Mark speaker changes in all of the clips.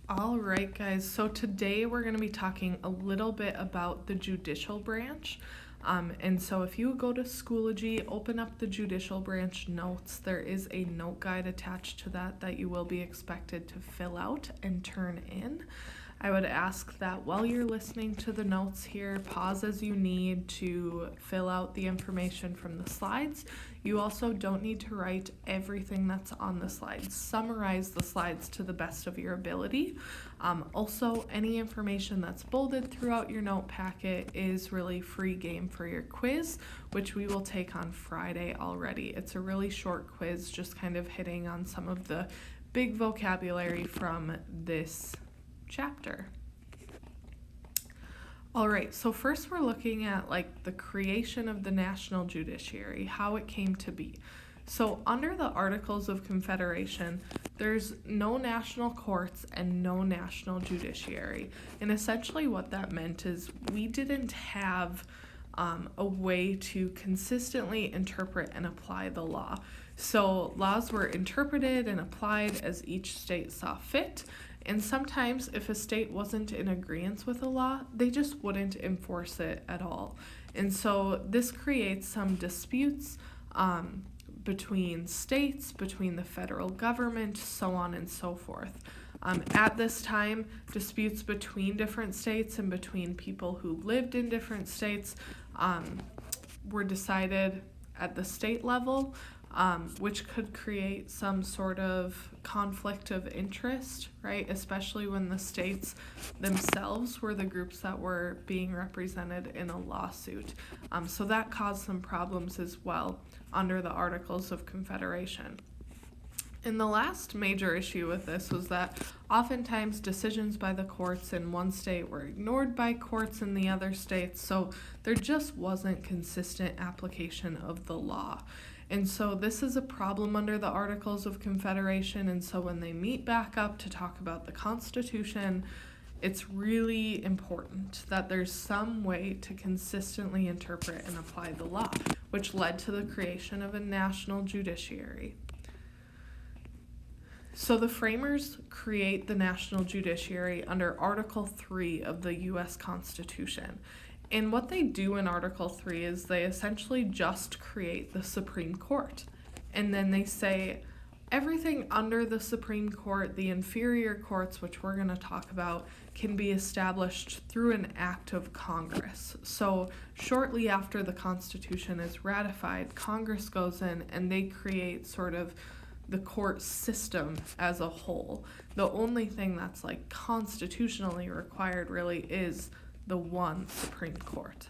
Speaker 1: All right, guys. So today we're going to be talking a little bit about the judicial branch. And so if you go to Schoology, open up the judicial branch notes, there is a note guide attached to that you will be expected to fill out and turn in. I would ask that while you're listening to the notes here, pause as you need to fill out the information from the slides. You also don't need to write everything that's on the slides. Summarize the slides to the best of your ability. Also, any information that's bolded throughout your note packet is really free game for your quiz, which we will take on Friday already. It's a really short quiz, just kind of hitting on some of the big vocabulary from this chapter. All right, so first we're looking at the creation of the national judiciary, how it came to be. So under the Articles of Confederation, there's no national courts and no national judiciary. And essentially what that meant is we didn't have a way to consistently interpret and apply the law. So laws were interpreted and applied as each state saw fit. And sometimes if a state wasn't in agreement with a law, they just wouldn't enforce it at all. And so this creates some disputes between states, between the federal government, so on and so forth. At this time, disputes between different states and between people who lived in different states were decided at the state level, which could create some sort of conflict of interest, right? Especially when the states themselves were the groups that were being represented in a lawsuit. So that caused some problems as well under the Articles of Confederation. And the last major issue with this was that oftentimes decisions by the courts in one state were ignored by courts in the other states, so there just wasn't consistent application of the law. And so this is a problem under the Articles of Confederation, and so when they meet back up to talk about the Constitution, it's really important that there's some way to consistently interpret and apply the law, which led to the creation of a national judiciary. So the framers create the national judiciary under Article 3 of the U.S. Constitution. And what they do in Article 3 is they essentially just create the Supreme Court. And then they say everything under the Supreme Court, the inferior courts, which we're going to talk about, can be established through an act of Congress. So shortly after the Constitution is ratified, Congress goes in and they create sort of the court system as a whole. The only thing that's constitutionally required really is the one Supreme Court.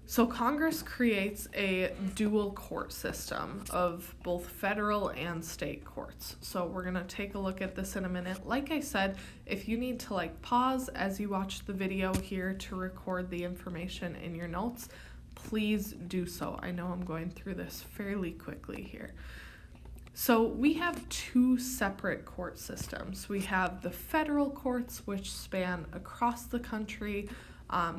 Speaker 1: So Congress creates a dual court system of both federal and state courts. So we're going to take a look at this in a minute. Like I said, if you need to pause as you watch the video here to record the information in your notes, please do so. I know I'm going through this fairly quickly here. So we have two separate court systems. We have the federal courts, which span across the country.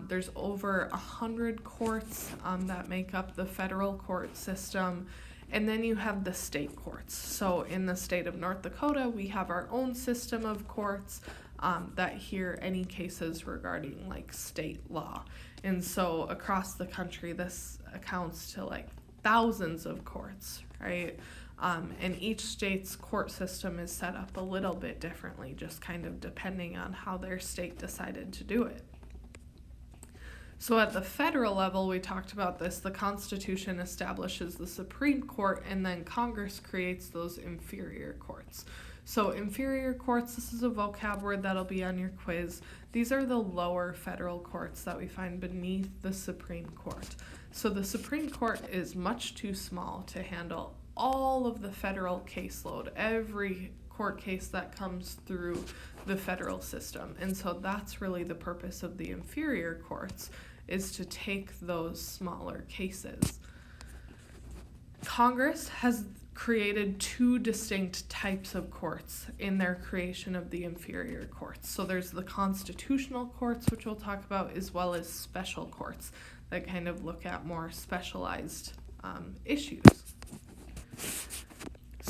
Speaker 1: There's over 100 courts that make up the federal court system. And then you have the state courts. So in the state of North Dakota, we have our own system of courts that hear any cases regarding state law. And so across the country, this accounts to thousands of courts, right? And each state's court system is set up a little bit differently, just kind of depending on how their state decided to do it. So at the federal level, we talked about this, the Constitution establishes the Supreme Court, and then Congress creates those inferior courts. So inferior courts, this is a vocab word that'll be on your quiz. These are the lower federal courts that we find beneath the Supreme Court. So the Supreme Court is much too small to handle all of the federal caseload, every court case that comes through the federal system. And so that's really the purpose of the inferior courts, is to take those smaller cases. Congress has created two distinct types of courts in their creation of the inferior courts. So there's the constitutional courts, which we'll talk about, as well as special courts that kind of look at more specialized issues.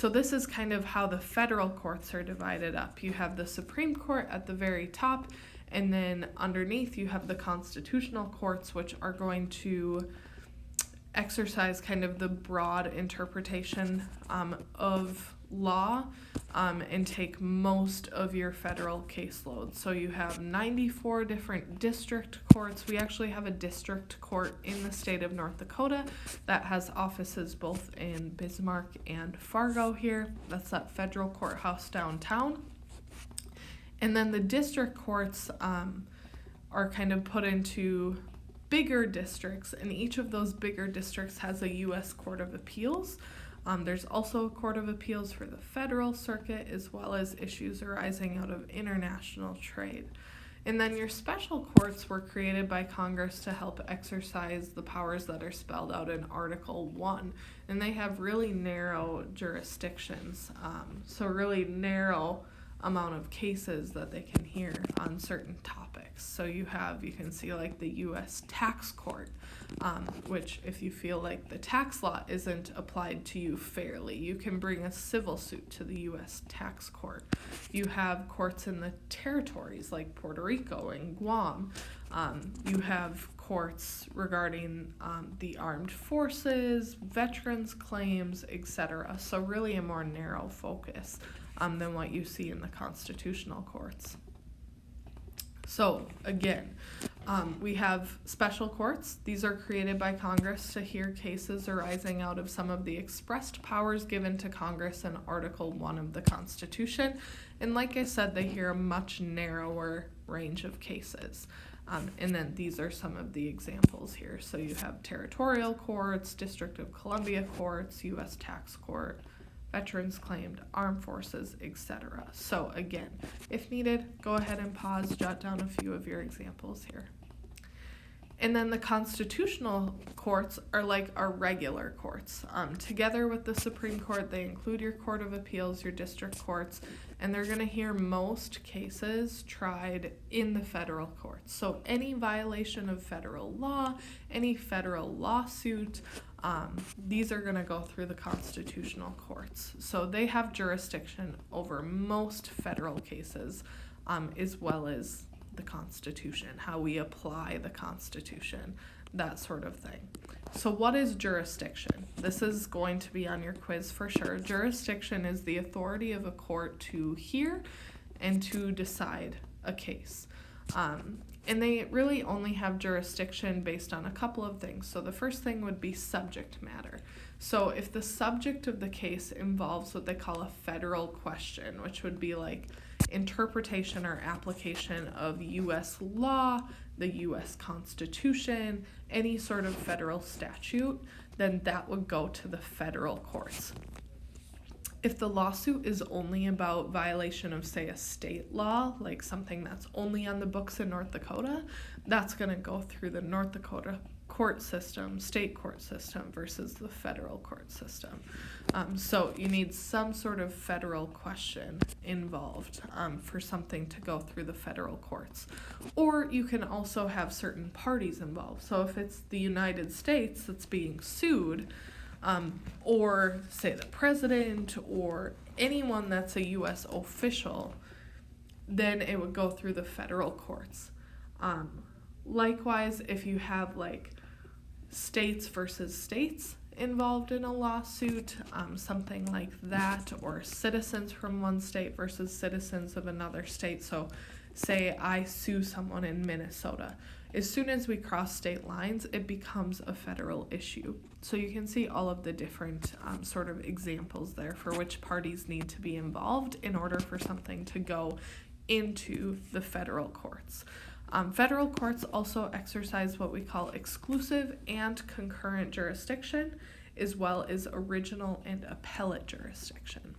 Speaker 1: So this is kind of how the federal courts are divided up. You have the Supreme Court at the very top, and then underneath you have the constitutional courts, which are going to exercise kind of the broad interpretation of law and take most of your federal caseload. So you have 94 different district courts. We actually have a district court in the state of North Dakota that has offices both in Bismarck and Fargo here. That's that federal courthouse downtown. And then the district courts are kind of put into bigger districts, and each of those bigger districts has a U.S. Court of Appeals. There's also a Court of Appeals for the federal circuit, as well as issues arising out of international trade. And then your special courts were created by Congress to help exercise the powers that are spelled out in Article 1. And they have really narrow jurisdictions, so really narrow amount of cases that they can hear on certain topics. So you can see like the U.S. Tax Court, which if you feel like the tax law isn't applied to you fairly, you can bring a civil suit to the U.S. Tax Court. You have courts in the territories like Puerto Rico and Guam. You have courts regarding the armed forces, veterans claims, etc. So really a more narrow focus than what you see in the constitutional courts. So again, we have special courts. These are created by Congress to hear cases arising out of some of the expressed powers given to Congress in Article 1 of the Constitution. And like I said, they hear a much narrower range of cases. And then these are some of the examples here. So you have territorial courts, District of Columbia courts, U.S. Tax Court, veterans claimed, armed forces, etc. So again, if needed, go ahead and pause, jot down a few of your examples here. And then the constitutional courts are like our regular courts. Together with the Supreme Court, they include your Court of Appeals, your district courts, and they're going to hear most cases tried in the federal courts. So any violation of federal law, any federal lawsuit, these are going to go through the constitutional courts. So they have jurisdiction over most federal cases, as well as the Constitution, how we apply the Constitution, that sort of thing. So what is jurisdiction? This is going to be on your quiz for sure. Jurisdiction is the authority of a court to hear and to decide a case. And they really only have jurisdiction based on a couple of things. So the first thing would be subject matter. So if the subject of the case involves what they call a federal question, which would be like interpretation or application of U.S. law, the U.S. Constitution, any sort of federal statute, then that would go to the federal courts. If the lawsuit is only about violation of, say, a state law, like something that's only on the books in North Dakota, that's going to go through the North Dakota court system, state court system, versus the federal court system. So you need some sort of federal question involved for something to go through the federal courts. Or you can also have certain parties involved. So if it's the United States that's being sued, or say the president or anyone that's a U.S. official, then it would go through the federal courts. Likewise, if you have like states versus states involved in a lawsuit, something like that, or citizens from one state versus citizens of another state. So say I sue someone in Minnesota. As soon as we cross state lines, it becomes a federal issue. So you can see all of the different sort of examples there for which parties need to be involved in order for something to go into the federal courts. Federal courts also exercise what we call exclusive and concurrent jurisdiction, as well as original and appellate jurisdiction.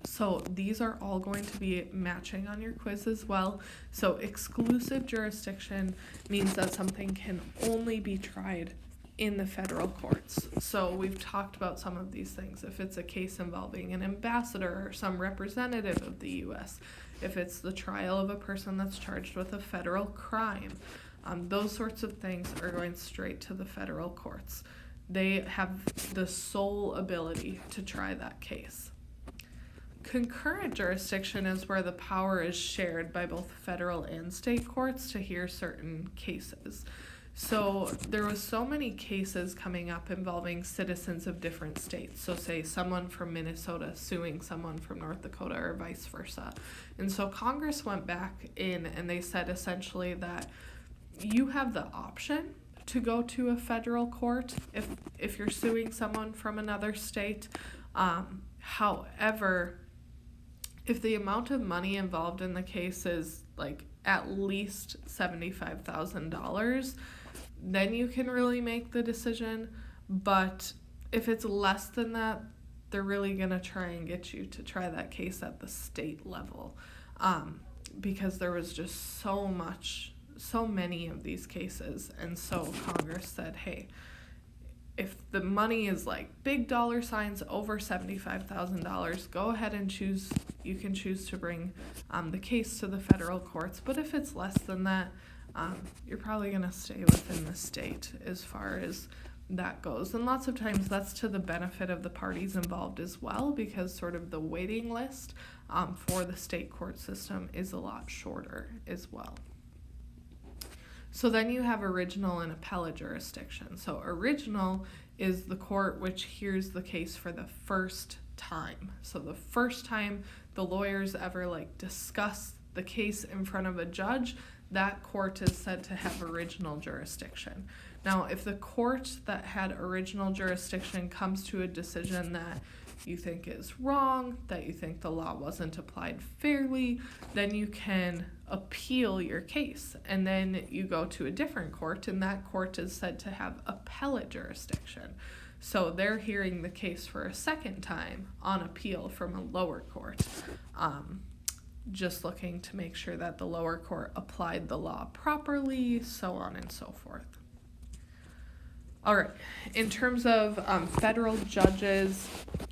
Speaker 1: So these are all going to be matching on your quiz as well. So exclusive jurisdiction means that something can only be tried in the federal courts. So we've talked about some of these things. If it's a case involving an ambassador or some representative of the U.S., if it's the trial of a person that's charged with a federal crime, those sorts of things are going straight to the federal courts. They have the sole ability to try that case. Concurrent jurisdiction is where the power is shared by both federal and state courts to hear certain cases. So there was so many cases coming up involving citizens of different states. So say someone from Minnesota suing someone from North Dakota or vice versa. And so Congress went back in and they said essentially that you have the option to go to a federal court if you're suing someone from another state. However, if the amount of money involved in the case is like at least $75,000, then you can really make the decision. But if it's less than that, they're really going to try and get you to try that case at the state level, because there was just so many of these cases. And so Congress said, hey, if the money is like big dollar signs over $75,000, go ahead and choose. You can choose to bring the case to the federal courts. But if it's less than that, you're probably going to stay within the state as far as that goes. And lots of times that's to the benefit of the parties involved as well, because sort of the waiting list for the state court system is a lot shorter as well. So then you have original and appellate jurisdiction. So original is the court which hears the case for the first time. So the first time the lawyers ever discuss the case in front of a judge, that court is said to have original jurisdiction. Now, if the court that had original jurisdiction comes to a decision that you think is wrong, that you think the law wasn't applied fairly, then you can appeal your case. And then you go to a different court, and that court is said to have appellate jurisdiction. So they're hearing the case for a second time on appeal from a lower court, just looking to make sure that the lower court applied the law properly, so on and so forth. All right, in terms of federal judges,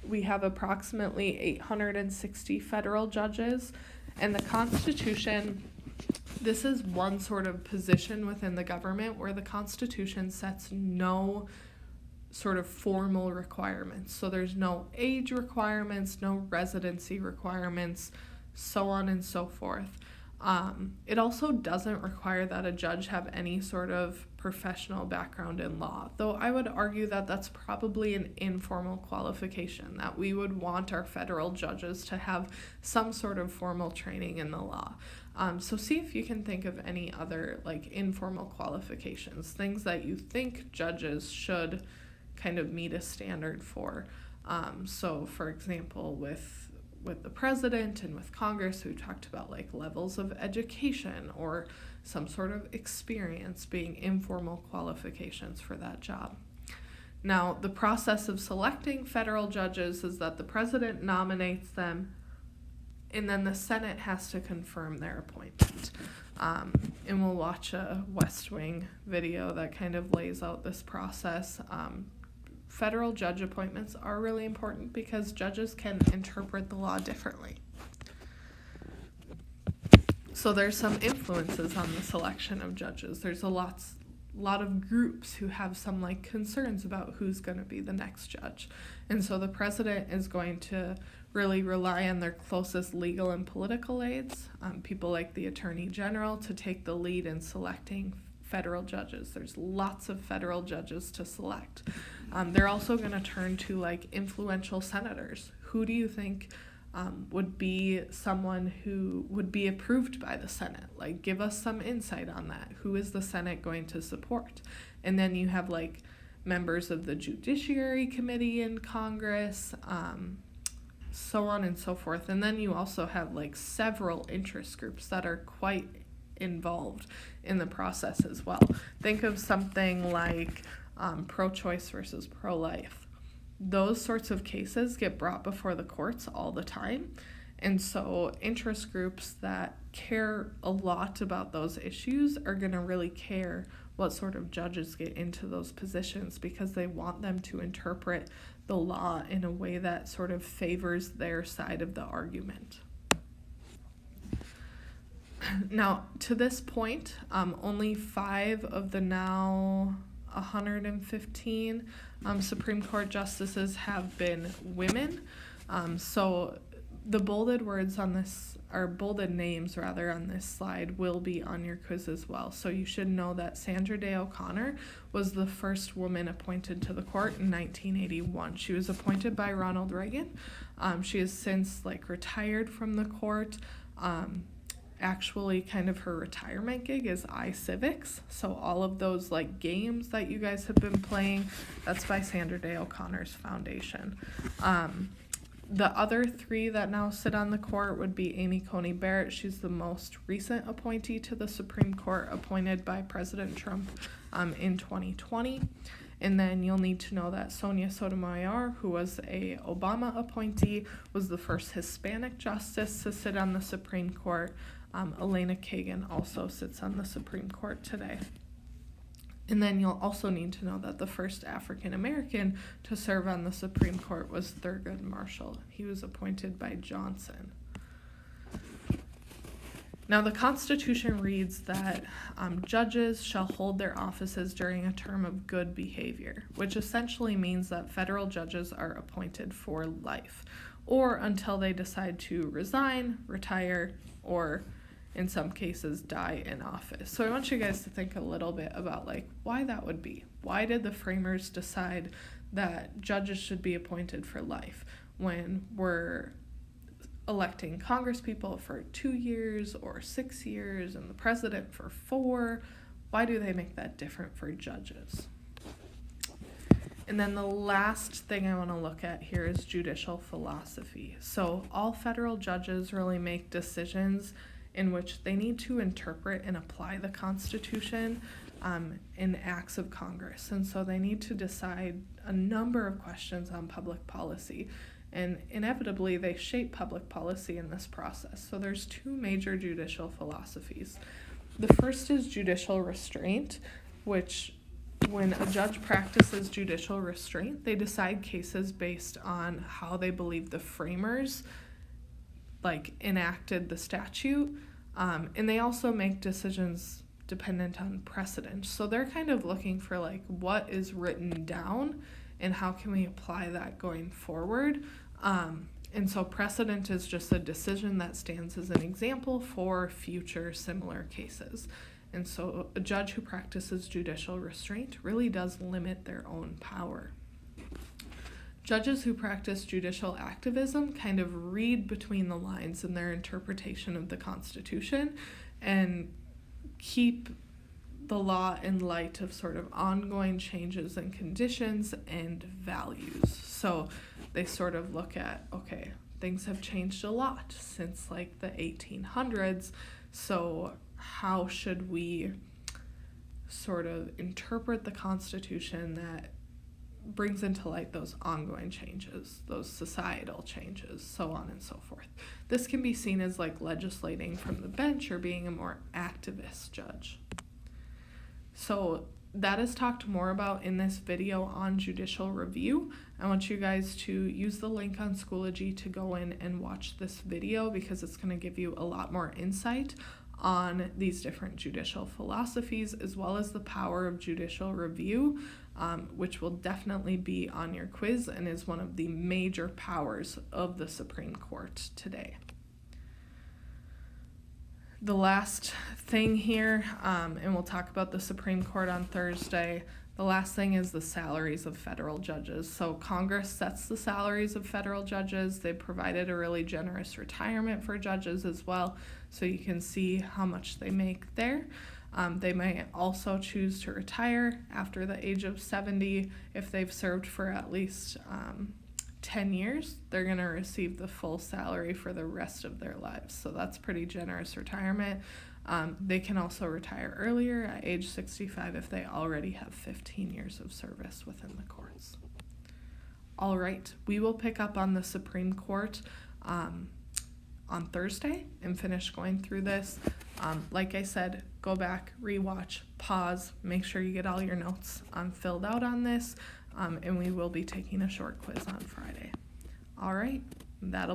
Speaker 1: we have approximately 860 federal judges, and the Constitution, this is one sort of position within the government where the Constitution sets no sort of formal requirements. So there's no age requirements, no residency requirements, so on and so forth. It also doesn't require that a judge have any sort of professional background in law, though I would argue that that's probably an informal qualification, that we would want our federal judges to have some sort of formal training in the law. So see if you can think of any other informal qualifications, things that you think judges should kind of meet a standard for. So for example, with the president and with Congress, we talked about levels of education or some sort of experience being informal qualifications for that job. Now, the process of selecting federal judges is that the president nominates them, and then the Senate has to confirm their appointment. And we'll watch a West Wing video that kind of lays out this process. Federal judge appointments are really important because judges can interpret the law differently. So there's some influences on the selection of judges. There's a lot of groups who have some concerns about who's going to be the next judge. And so the president is going to really rely on their closest legal and political aides, people like the Attorney General, to take the lead in selecting federal judges. There's lots of federal judges to select. They're also going to turn to influential senators. Who do you think would be someone who would be approved by the Senate? Give us some insight on that. Who is the Senate going to support? And then you have members of the Judiciary Committee in Congress, so on and so forth. And then you also have several interest groups that are quite involved in the process as well. Think of something like pro-choice versus pro-life. Those sorts of cases get brought before the courts all the time. And so interest groups that care a lot about those issues are going to really care what sort of judges get into those positions, because they want them to interpret the law in a way that sort of favors their side of the argument. Now, to this point, only 5 of the now 115 Supreme Court justices have been women. So the bolded words on this, or bolded names rather, on this slide will be on your quiz as well. So you should know that Sandra Day O'Connor was the first woman appointed to the court in 1981. She was appointed by Ronald Reagan. She has since retired from the court. Actually, kind of her retirement gig is iCivics. So all of those games that you guys have been playing, that's by Sandra Day O'Connor's foundation. The other three that now sit on the court would be Amy Coney Barrett. She's the most recent appointee to the Supreme Court, appointed by President Trump in 2020. And then you'll need to know that Sonia Sotomayor, who was a Obama appointee, was the first Hispanic justice to sit on the Supreme Court. Elena Kagan also sits on the Supreme Court today. And then you'll also need to know that the first African American to serve on the Supreme Court was Thurgood Marshall. He was appointed by Johnson. Now, the Constitution reads that judges shall hold their offices during a term of good behavior, which essentially means that federal judges are appointed for life, or until they decide to resign, retire, or in some cases die in office. So I want you guys to think a little bit about why that would be. Why did the framers decide that judges should be appointed for life when we're electing congresspeople for 2 years or 6 years and the president for 4? Why do they make that different for judges? And then the last thing I want to look at here is judicial philosophy. So all federal judges really make decisions in which they need to interpret and apply the Constitution in acts of Congress. And so they need to decide a number of questions on public policy. And inevitably, they shape public policy in this process. So there's two major judicial philosophies. The first is judicial restraint, which when a judge practices judicial restraint, they decide cases based on how they believe the framers enacted the statute, and they also make decisions dependent on precedent. So they're kind of looking for what is written down and how can we apply that going forward. And so precedent is just a decision that stands as an example for future similar cases. And so a judge who practices judicial restraint really does limit their own power. Judges who practice judicial activism kind of read between the lines in their interpretation of the Constitution and keep the law in light of sort of ongoing changes in conditions and values. So they sort of look at, okay, things have changed a lot since the 1800s, so how should we sort of interpret the Constitution that brings into light those ongoing changes, those societal changes, so on and so forth. This can be seen as legislating from the bench or being a more activist judge. So that is talked more about in this video on judicial review. I want you guys to use the link on Schoology to go in and watch this video because it's going to give you a lot more insight on these different judicial philosophies, as well as the power of judicial review, which will definitely be on your quiz and is one of the major powers of the Supreme Court today. The last thing here, and we'll talk about the Supreme Court on Thursday, the last thing is the salaries of federal judges. So Congress sets the salaries of federal judges. They provided a really generous retirement for judges as well, so you can see how much they make there. They may also choose to retire after the age of 70 if they've served for at least 10 years. They're going to receive the full salary for the rest of their lives. So that's pretty generous retirement. They can also retire earlier at age 65 if they already have 15 years of service within the courts. All right, we will pick up on the Supreme Court on Thursday and finish going through this. Like I said, go back, rewatch, pause, make sure you get all your notes filled out on this, and we will be taking a short quiz on Friday. All right, that'll